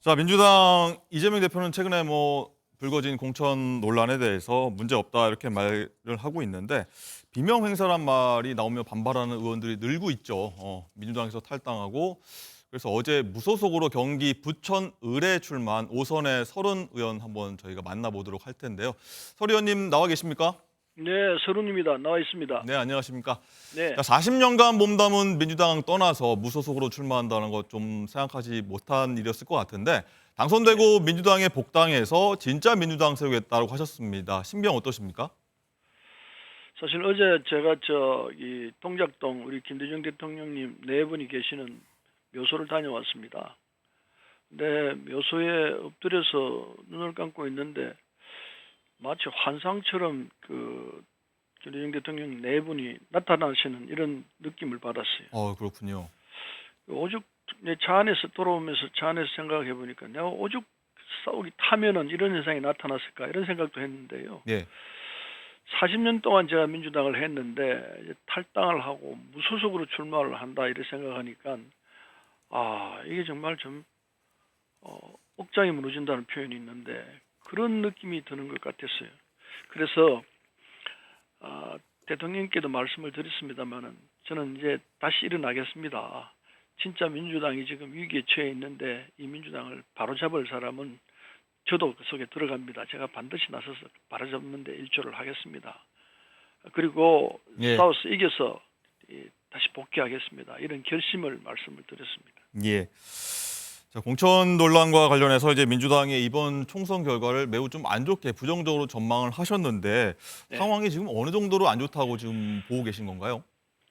자, 민주당 이재명 대표는 최근에 불거진 공천 논란에 대해서 문제 없다 이렇게 말을 하고 있는데 비명 행사란 말이 나오며 반발하는 의원들이 늘고 있죠. 민주당에서 탈당하고 그래서 어제 무소속으로 경기 부천 을에 출마한 오선의 서른 의원 한번 저희가 만나보도록 할 텐데요. 설 의원님 나와 계십니까? 네, 서른입니다. 나와 있습니다. 네, 안녕하십니까? 네, 자, 40년간 몸담은 민주당 떠나서 무소속으로 출마한다는 것 좀 생각하지 못한 일이었을 것 같은데 당선되고 민주당에 복당해서 진짜 민주당 세우겠다고 하셨습니다. 신병 어떠십니까? 사실 어제 제가 이 동작동 우리 김대중 대통령님 네 분이 계시는 묘소를 다녀왔습니다. 근데 묘소에 엎드려서 눈을 감고 있는데 마치 환상처럼 김대중 대통령 네 분이 나타나시는 이런 느낌을 받았어요. 그렇군요. 오죽 내 차 안에서 돌아오면서 차 안에서 생각해 보니까 내가 오죽 싸우기 타면은 이런 현상이 나타났을까 이런 생각도 했는데요. 예. 40년 동안 제가 민주당을 했는데 이제 탈당을 하고 무소속으로 출마를 한다 이렇게 생각하니까 이게 정말 좀 억장이 무너진다는 표현이 있는데 그런 느낌이 드는 것 같았어요. 그래서 대통령께도 말씀을 드렸습니다마는 저는 이제 다시 일어나겠습니다. 진짜 민주당이 지금 위기에 처해 있는데 이 민주당을 바로잡을 사람은 저도 그 속에 들어갑니다. 제가 반드시 나서서 바로잡는 데 일조를 하겠습니다. 그리고 예. 싸워서 이겨서 다시 복귀하겠습니다. 이런 결심을 말씀을 드렸습니다. 예. 자, 공천 논란과 관련해서 이제 민주당의 이번 총선 결과를 매우 좀 안 좋게 부정적으로 전망을 하셨는데 네. 상황이 지금 어느 정도로 안 좋다고 지금 보고 계신 건가요?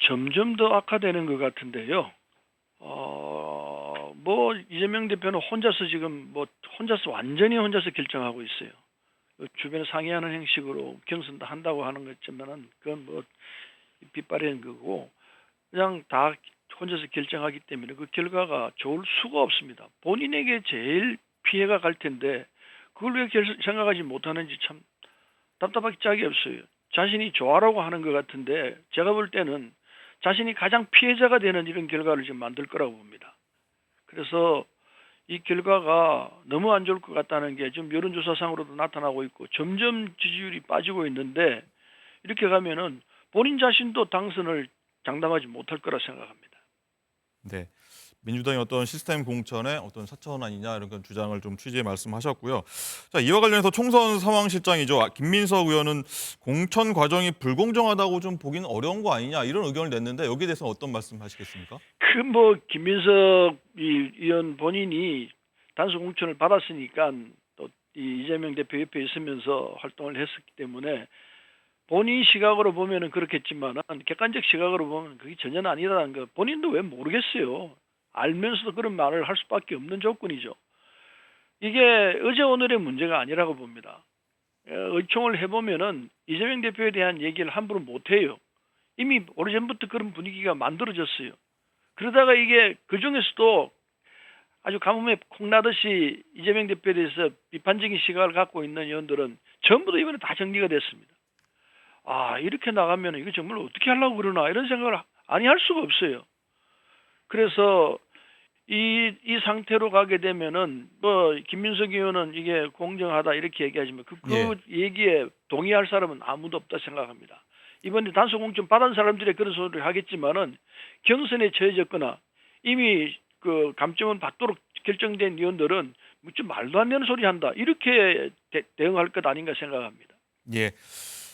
점점 더 악화되는 것 같은데요. 이재명 대표는 혼자서 지금 완전히 혼자서 결정하고 있어요. 주변에 상의하는 형식으로 경선도 한다고 하는 거지만은 그건 빗발인 거고 그냥 다 혼자서 결정하기 때문에 그 결과가 좋을 수가 없습니다. 본인에게 제일 피해가 갈 텐데 그걸 왜 생각하지 못하는지 참 답답하기 짝이 없어요. 자신이 좋아라고 하는 것 같은데 제가 볼 때는 자신이 가장 피해자가 되는 이런 결과를 지금 만들 거라고 봅니다. 그래서 이 결과가 너무 안 좋을 것 같다는 게 지금 여론조사상으로도 나타나고 있고 점점 지지율이 빠지고 있는데 이렇게 가면은 본인 자신도 당선을 장담하지 못할 거라 생각합니다. 네. 민주당의 어떤 시스템 공천의 어떤 사천 아니냐 이런 건 주장을 좀 취지에 말씀하셨고요. 자, 이와 관련해서 총선 상황실장이죠. 김민석 의원은 공천 과정이 불공정하다고 좀 보기는 어려운 거 아니냐 이런 의견을 냈는데 여기에 대해서 어떤 말씀하시겠습니까? 김민석 의원 본인이 단수 공천을 받았으니까 또 이 이재명 대표 옆에 있으면서 활동을 했었기 때문에 본인 시각으로 보면은 그렇겠지만은 객관적 시각으로 보면 그게 전혀 아니라는 거 본인도 왜 모르겠어요. 알면서도 그런 말을 할 수밖에 없는 조건이죠. 이게 어제 오늘의 문제가 아니라고 봅니다. 의총을 해보면은 이재명 대표에 대한 얘기를 함부로 못해요. 이미 오래전부터 그런 분위기가 만들어졌어요. 그러다가 이게 그중에서도 아주 가뭄에 콩나듯이 이재명 대표에 대해서 비판적인 시각을 갖고 있는 의원들은 전부 다 이번에 다 정리가 됐습니다. 이렇게 나가면 이거 정말 어떻게 하려고 그러나 이런 생각을 아니 할 수가 없어요. 그래서 이 상태로 가게 되면은 김민석 의원은 이게 공정하다 이렇게 얘기하지만 그 예. 얘기에 동의할 사람은 아무도 없다 생각합니다. 이번에 단수 공천 받은 사람들이 그런 소리를 하겠지만은 경선에 처해졌거나 이미 그 감점을 받도록 결정된 의원들은 좀 말도 안 되는 소리 한다 이렇게 대응할 것 아닌가 생각합니다. 예.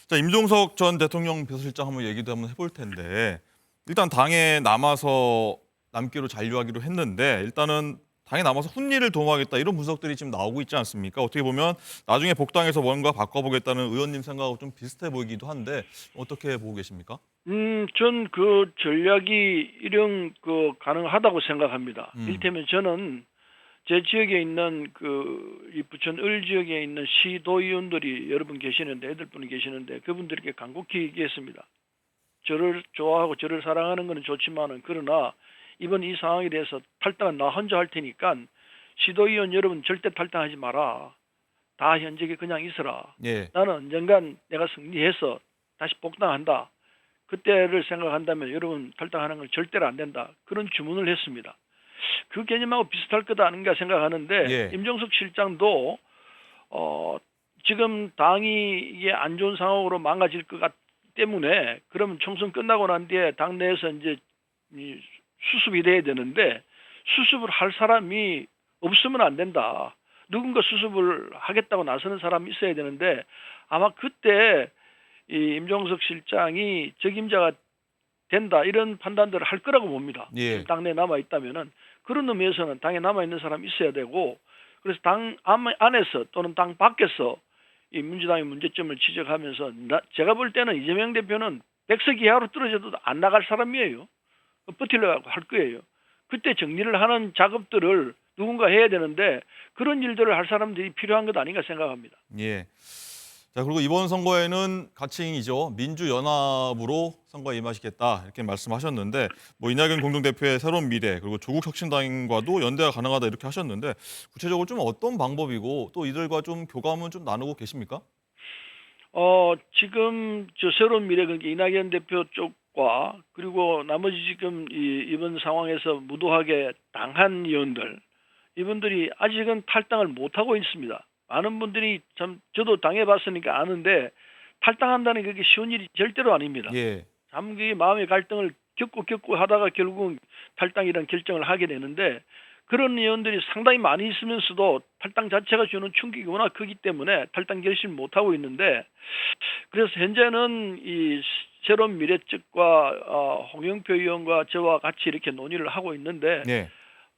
자, 임종석 전 대통령 비서실장 한번 얘기도 한번 해볼 텐데 일단 당에 남아서 남기로 잔류하기로 했는데 일단은 당에 남아서 훈리를 도모하겠다 이런 분석들이 지금 나오고 있지 않습니까? 어떻게 보면 나중에 복당해서 뭔가 바꿔보겠다는 의원님 생각하고 좀 비슷해 보이기도 한데 어떻게 보고 계십니까? 전 그 전략이 이런 가능하다고 생각합니다. 음. 이를테면 저는 제 지역에 있는 이 부천 을 지역에 있는 시도의원들이 여러 분 계시는데 8분 계시는데 그분들에게 간곡히 얘기했습니다. 저를 좋아하고 저를 사랑하는 것은 좋지만은 그러나 이번 이 상황에 대해서 탈당은 나 혼자 할 테니까 시도의원 여러분 절대 탈당하지 마라. 다 현직에 그냥 있어라. 예. 나는 언젠간 내가 승리해서 다시 복당한다. 그때를 생각한다면 여러분 탈당하는 건 절대로 안 된다. 그런 주문을 했습니다. 그 개념하고 비슷할 거다 아닌가 생각하는데 예. 임종석 실장도 지금 당이 이게 안 좋은 상황으로 망가질 것 같기 때문에 그러면 총선 끝나고 난 뒤에 당내에서 이제 이 수습이 돼야 되는데 수습을 할 사람이 없으면 안 된다. 누군가 수습을 하겠다고 나서는 사람이 있어야 되는데 아마 그때 이 임종석 실장이 적임자가 된다 이런 판단들을 할 거라고 봅니다. 예. 지금 당내에 남아 있다면은 그런 의미에서는 당에 남아 있는 사람이 있어야 되고 그래서 당 안에서 또는 당 밖에서 이 민주당의 문제점을 지적하면서 제가 볼 때는 이재명 대표는 100석 이하로 떨어져도 안 나갈 사람이에요. 버틸려고 할 거예요. 그때 정리를 하는 작업들을 누군가 해야 되는데 그런 일들을 할 사람들이 필요한 것 아닌가 생각합니다. 예. 자, 그리고 이번 선거에는 가칭이죠. 민주연합으로 선거에 임하시겠다 이렇게 말씀하셨는데 뭐 이낙연 공동대표의 새로운 미래 그리고 조국 혁신당과도 연대가 가능하다 이렇게 하셨는데 구체적으로 좀 어떤 방법이고 또 이들과 좀 교감은 좀 나누고 계십니까? 지금 저 새로운 미래 그러니까 이낙연 대표 쪽과 그리고 나머지 지금 이번 상황에서 무도하게 당한 의원들 이분들이 아직은 탈당을 못 하고 있습니다. 많은 분들이 참 저도 당해봤으니까 아는데 탈당한다는 게 그렇게 쉬운 일이 절대로 아닙니다. 예. 참 그게 마음의 갈등을 겪고 하다가 결국은 탈당이라는 결정을 하게 되는데 그런 의원들이 상당히 많이 있으면서도 탈당 자체가 주는 충격이 워낙 크기 때문에 탈당 결심을 못하고 있는데 그래서 현재는 이 새로운 미래 측과 홍영표 의원과 저와 같이 이렇게 논의를 하고 있는데 예.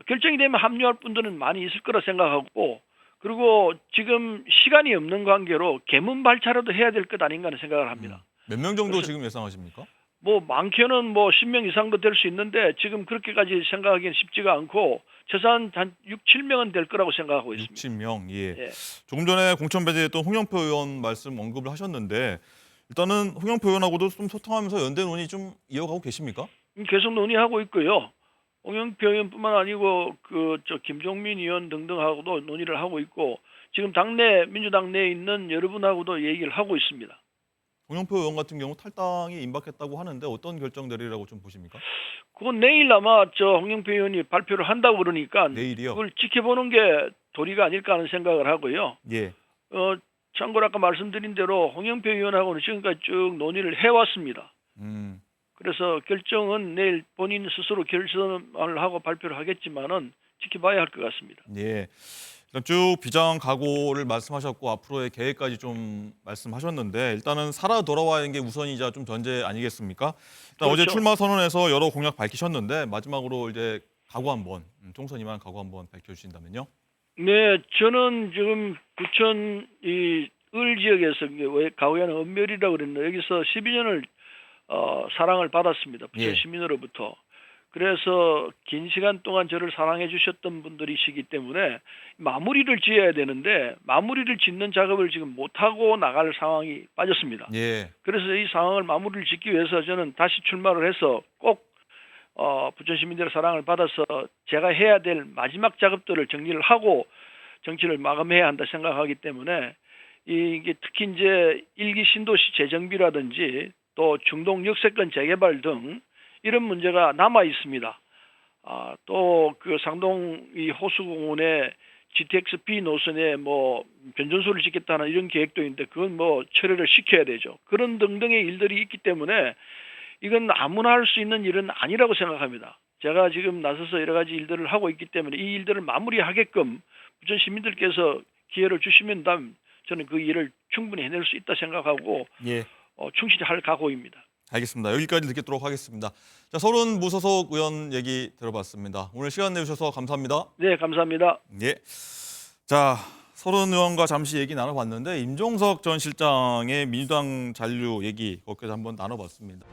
결정이 되면 합류할 분들은 많이 있을 거라 생각하고 그리고 지금 시간이 없는 관계로 개문 발차라도 해야 될 것 아닌가 하는 생각을 합니다. 몇 명 정도 지금 예상하십니까? 뭐 많게는 뭐 10명 이상도 될 수 있는데 지금 그렇게까지 생각하기는 쉽지가 않고 최소한 한 6, 7명은 될 거라고 생각하고 있습니다. 6, 7명. 예. 예. 조금 전에 공천 배제했던 홍영표 의원 말씀 언급을 하셨는데 일단은 홍영표 의원하고도 좀 소통하면서 연대 논의 좀 이어가고 계십니까? 계속 논의하고 있고요. 홍영표 의원뿐만 아니고 김종민 의원 등등하고도 논의를 하고 있고 지금 민주당 내에 있는 여러분하고도 얘기를 하고 있습니다. 홍영표 의원 같은 경우 탈당이 임박했다고 하는데 어떤 결정 내리라고 좀 보십니까? 그건 내일 아마 홍영표 의원이 발표를 한다고 그러니까 내일이요? 그걸 지켜보는 게 도리가 아닐까 하는 생각을 하고요. 예. 참고로 아까 말씀드린 대로 홍영표 의원하고는 지금까지 쭉 논의를 해왔습니다. 그래서 결정은 내일 본인 스스로 결정을 하고 발표를 하겠지만은 지켜봐야 할 것 같습니다. 예. 일단 쭉 비장 각오를 말씀하셨고 앞으로의 계획까지 좀 말씀하셨는데 일단은 살아 돌아와야 하는 게 우선이자 좀 전제 아니겠습니까? 일단 어제 그렇죠. 출마 선언에서 여러 공약 밝히셨는데 마지막으로 이제 각오 한번 총선 임한 각오 한번 밝혀주신다면요. 네, 저는 지금 부천 을 지역에서 가오야는 은멸이라고 그랬는데 여기서 12년을 사랑을 받았습니다. 부천 예. 시민으로부터. 그래서 긴 시간 동안 저를 사랑해 주셨던 분들이시기 때문에 마무리를 지어야 되는데 마무리를 짓는 작업을 지금 못하고 나갈 상황이 빠졌습니다. 예. 그래서 이 상황을 마무리를 짓기 위해서 저는 다시 출마를 해서 꼭 부천 시민들의 사랑을 받아서 제가 해야 될 마지막 작업들을 정리를 하고 정치를 마감해야 한다 생각하기 때문에 이게 특히 이제 일기 신도시 재정비라든지 또 중동 역세권 재개발 등 이런 문제가 남아 있습니다. 또 그 상동 이 호수공원에 GTX B 노선에 뭐 변전소를 짓겠다는 이런 계획도 있는데 그건 뭐 철회를 시켜야 되죠. 그런 등등의 일들이 있기 때문에 이건 아무나 할 수 있는 일은 아니라고 생각합니다. 제가 지금 나서서 여러 가지 일들을 하고 있기 때문에 이 일들을 마무리하게끔 부천 시민들께서 기회를 주시면 저는 그 일을 충분히 해낼 수 있다 생각하고 예. 충실히 할 각오입니다. 알겠습니다. 여기까지 듣도록 하겠습니다. 자, 서른 무소속 의원 얘기 들어봤습니다. 오늘 시간 내주셔서 감사합니다. 네, 감사합니다. 예. 자, 서른 의원과 잠시 얘기 나눠봤는데 임종석 전 실장의 민주당 잔류 얘기 거기서 한번 나눠봤습니다.